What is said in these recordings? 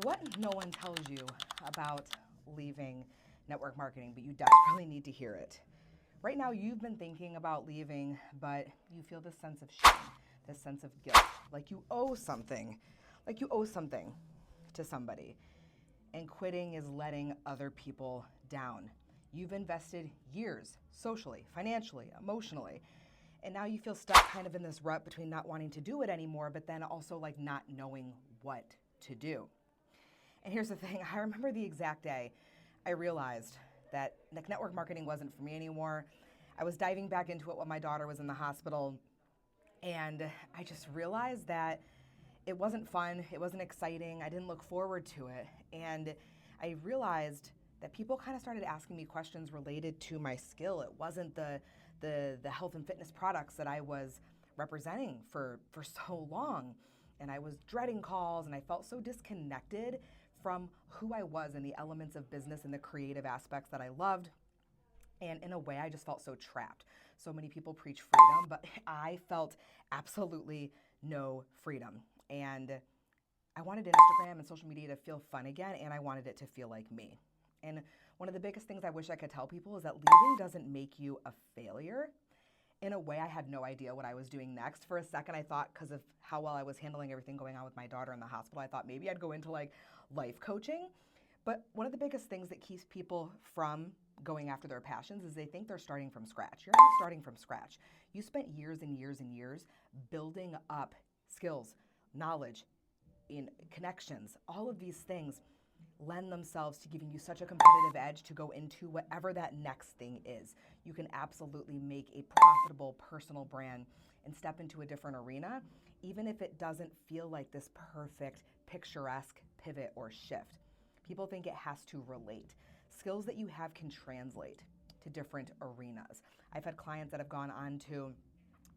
What no one tells you about leaving network marketing, but you desperately need to hear it. Right now, you've been thinking about leaving, but you feel this sense of shame, this sense of guilt, like you owe something, to somebody. And quitting is letting other people down. You've invested years, socially, financially, emotionally, and now you feel stuck kind of in this rut between not wanting to do it anymore, but then also like not knowing what to do. And here's the thing, I remember the exact day I realized that network marketing wasn't for me anymore. I was diving back into it when my daughter was in the hospital, and I just realized that it wasn't fun, it wasn't exciting, I didn't look forward to it. And I realized that people kind of started asking me questions related to my skill. It wasn't the health and fitness products that I was representing for so long. And I was dreading calls, and I felt so disconnected from who I was and the elements of business and the creative aspects that I loved. And in a way, I just felt so trapped. So many people preach freedom, but I felt absolutely no freedom. And I wanted Instagram and social media to feel fun again, and I wanted it to feel like me. And one of the biggest things I wish I could tell people is that leaving doesn't make you a failure. In a way, I had no idea what I was doing next. For a second, I thought, because of how well I was handling everything going on with my daughter in the hospital, I thought maybe I'd go into like life coaching. But one of the biggest things that keeps people from going after their passions is they think they're starting from scratch. You're not starting from scratch. You spent years and years and years building up skills, knowledge, in connections. All of these things lend themselves to giving you such a competitive edge to go into whatever that next thing is. You can absolutely make a profitable personal brand and step into a different arena, even if it doesn't feel like this perfect, picturesque pivot or shift. People think it has to relate. Skills that you have can translate to different arenas. I've had clients that have gone on to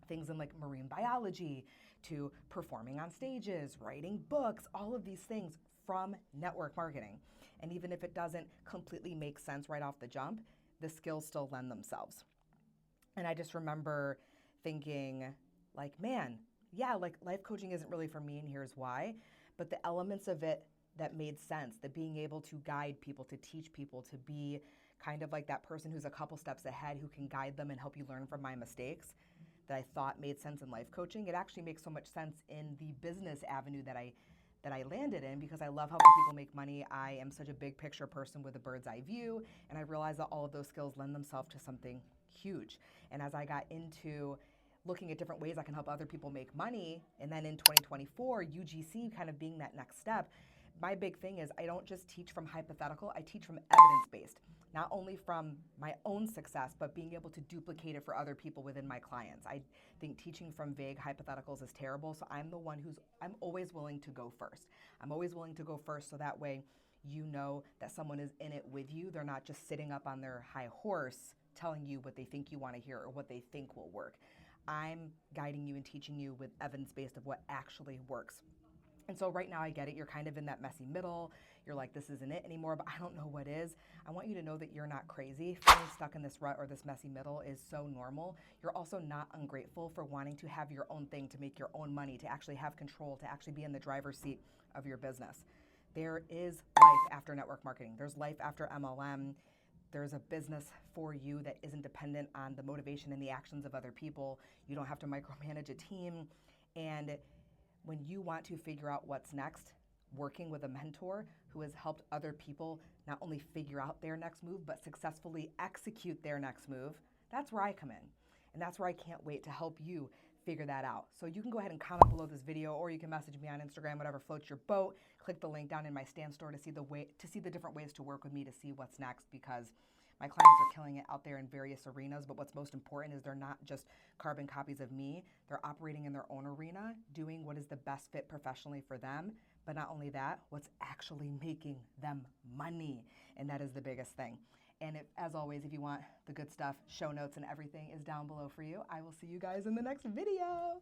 things in like marine biology, to performing on stages, writing books, all of these things from network marketing. And even if it doesn't completely make sense right off the jump, the skills still lend themselves. And I just remember thinking like, man, yeah, like life coaching isn't really for me, and here's why. But the elements of it that made sense, that being able to guide people, to teach people, to be kind of like that person who's a couple steps ahead, who can guide them and help you learn from my mistakes, that I thought made sense in life coaching, it actually makes so much sense in the business avenue that I landed in, because I love helping people make money. I am such a big picture person with a bird's eye view, and I realized that all of those skills lend themselves to something huge. And as I got into looking at different ways I can help other people make money, and then in 2024, UGC kind of being that next step, my big thing is I don't just teach from hypothetical, I teach from evidence-based. Not only from my own success, but being able to duplicate it for other people within my clients. I think teaching from vague hypotheticals is terrible, so I'm always willing to go first. I'm always willing to go first, so that way you know that someone is in it with you. They're not just sitting up on their high horse telling you what they think you want to hear or what they think will work. I'm guiding you and teaching you with evidence-based of what actually works. And so right now I get it, you're kind of in that messy middle. You're like, this isn't it anymore, but I don't know what is. I want you to know that you're not crazy. Feeling stuck in this rut or this messy middle is so normal. You're also not ungrateful for wanting to have your own thing, to make your own money, to actually have control, to actually be in the driver's seat of your business. There is life after network marketing. There's life after MLM. There's a business for you that isn't dependent on the motivation and the actions of other people. You don't have to micromanage a team. And when you want to figure out what's next, working with a mentor who has helped other people not only figure out their next move, but successfully execute their next move, that's where I come in. And that's where I can't wait to help you figure that out. So you can go ahead and comment below this video, or you can message me on Instagram, whatever floats your boat. Click the link down in my Stan store to see the different ways to work with me, to see what's next, because my clients are killing it out there in various arenas, but what's most important is they're not just carbon copies of me. They're operating in their own arena, doing what is the best fit professionally for them. But not only that, what's actually making them money. And that is the biggest thing. And as always, if you want the good stuff, show notes and everything is down below for you. I will see you guys in the next video.